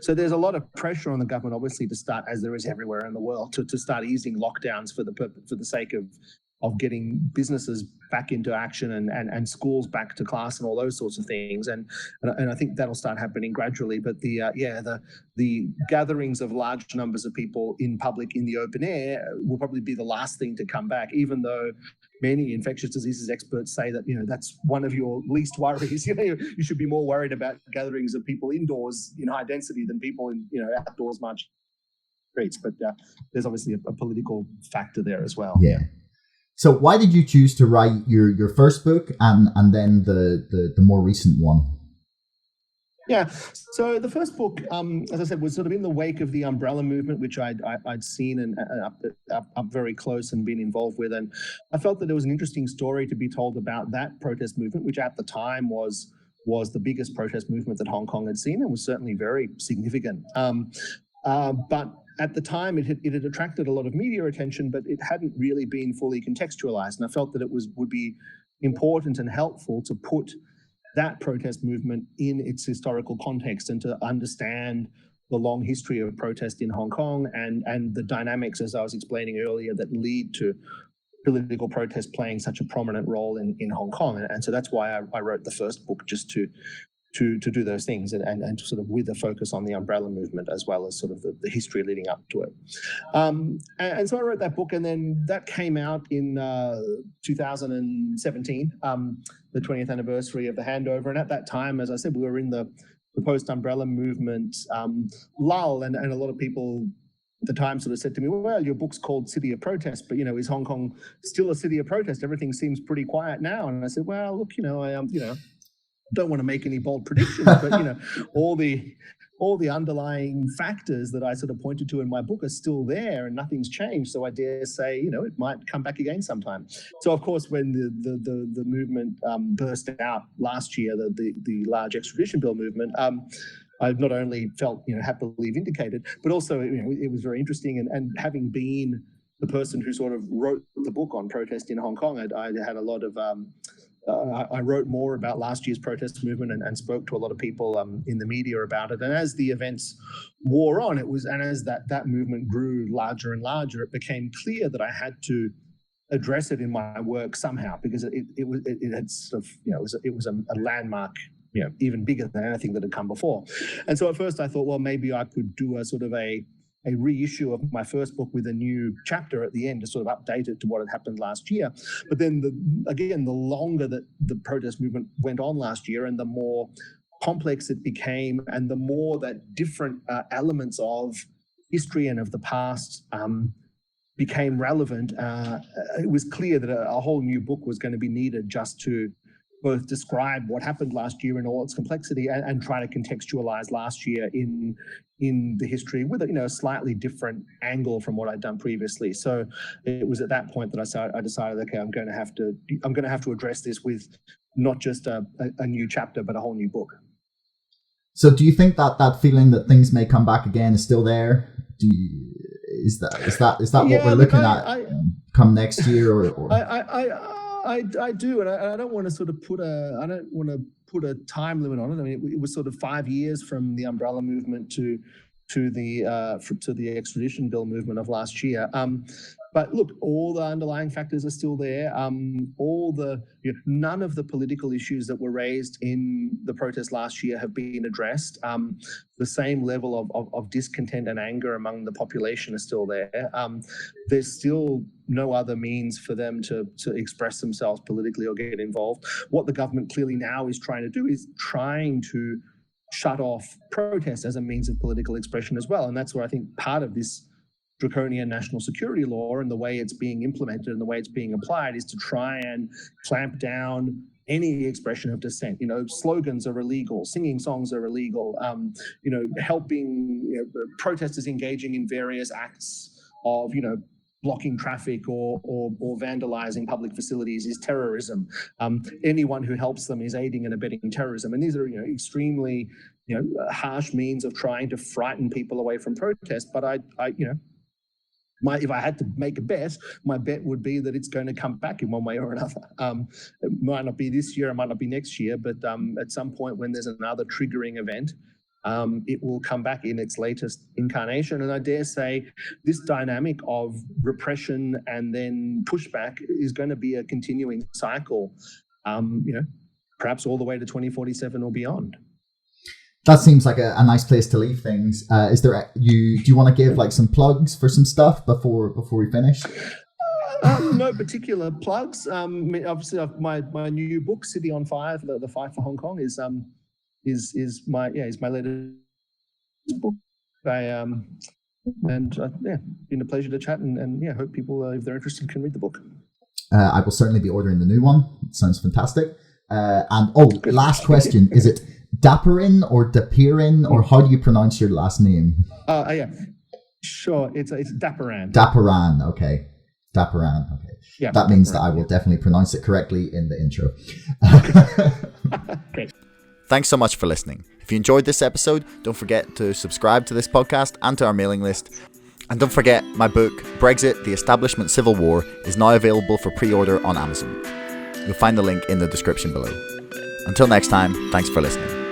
So there's a lot of pressure on the government, obviously, to start, as there is everywhere in the world, to start easing lockdowns for the sake of getting businesses back into action and schools back to class and all those sorts of things. And I think that'll start happening gradually. But the gatherings of large numbers of people in public in the open air will probably be the last thing to come back, even though many infectious diseases experts say that, that's one of your least worries. You should be more worried about gatherings of people indoors in high density than people in, outdoors marching streets. But there's obviously a political factor there as well. Yeah. So why did you choose to write your first book and then the more recent one? Yeah, so the first book, as I said, was sort of in the wake of the umbrella movement, which I'd seen and up very close and been involved with. And I felt that there was an interesting story to be told about that protest movement, which at the time was the biggest protest movement that Hong Kong had seen, and was certainly very significant. But at the time, it had attracted a lot of media attention, but it hadn't really been fully contextualized. And I felt that it would be important and helpful to put that protest movement in its historical context and to understand the long history of protest in Hong Kong and the dynamics, as I was explaining earlier, that lead to political protest playing such a prominent role in Hong Kong. And so that's why I wrote the first book, just to do those things and to sort of with a focus on the umbrella movement as well as sort of the history leading up to it. And so I wrote that book, and then that came out in 2017, the 20th anniversary of the handover. And at that time, as I said, we were in the post-umbrella movement lull, and a lot of people at the time sort of said to me, well, your book's called City of Protest, but, is Hong Kong still a city of protest? Everything seems pretty quiet now. And I said, well, look, I don't want to make any bold predictions, but all the underlying factors that I sort of pointed to in my book are still there, and nothing's changed. So I dare say, it might come back again sometime. So of course, when the movement burst out last year, the large extradition bill movement, I not only felt happily vindicated, but also it was very interesting. And having been the person who sort of wrote the book on protest in Hong Kong, I had a lot of I wrote more about last year's protest movement and spoke to a lot of people in the media about it. And as the events wore on, and as that movement grew larger and larger, it became clear that I had to address it in my work somehow, because it had sort of, it was a landmark, even bigger than anything that had come before. And so at first I thought, well, maybe I could do a sort of a reissue of my first book with a new chapter at the end to sort of update it to what had happened last year. But then the longer that the protest movement went on last year, and the more complex it became, and the more that different elements of history and of the past became relevant, it was clear that a whole new book was going to be needed just to both describe what happened last year in all its complexity and try to contextualize last year in the history with a slightly different angle from what I'd done previously. So it was at that point that I decided, okay, I'm going to have to address this with not just a new chapter, but a whole new book. So do you think that feeling that things may come back again is still there? Is that what we're looking at come next year? Or? I do, and I don't want to sort of put a time limit on it. I mean, it was sort of 5 years from the umbrella movement to the extradition bill movement of last year. But look, all the underlying factors are still there. None of the political issues that were raised in the protest last year have been addressed. The same level of discontent and anger among the population is still there. There's still no other means for them to express themselves politically or get involved. What the government clearly now is trying to do is trying to shut off protest as a means of political expression as well. And that's where I think part of this draconian national security law and the way it's being implemented and the way it's being applied is to try and clamp down any expression of dissent. Slogans are illegal, singing songs are illegal, helping protesters engaging in various acts of, blocking traffic or vandalizing public facilities is terrorism. Anyone who helps them is aiding and abetting terrorism. And these are, extremely, harsh means of trying to frighten people away from protest. But if I had to make a bet, my bet would be that it's going to come back in one way or another. It might not be this year, it might not be next year, but at some point when there's another triggering event, it will come back in its latest incarnation. And I dare say this dynamic of repression and then pushback is going to be a continuing cycle, perhaps all the way to 2047 or beyond. That seems like a nice place to leave things. Do you want to give like some plugs for some stuff before we finish? No particular plugs. Obviously, my new book, City on Fire, the fight for Hong Kong, is my latest book. Been a pleasure to chat, and hope people, if they're interested, can read the book. I will certainly be ordering the new one. It sounds fantastic. Last question: is it Dapiran or Dapiran, or how do you pronounce your last name? Sure. It's Dapiran. Dapiran. Okay. Dapiran. Okay. Yeah. That means that I will definitely pronounce it correctly in the intro. Great. Thanks so much for listening. If you enjoyed this episode, don't forget to subscribe to this podcast and to our mailing list. And don't forget, my book, BREXIT, The Establishment Civil War, is now available for pre-order on Amazon. You'll find the link in the description below. Until next time, thanks for listening.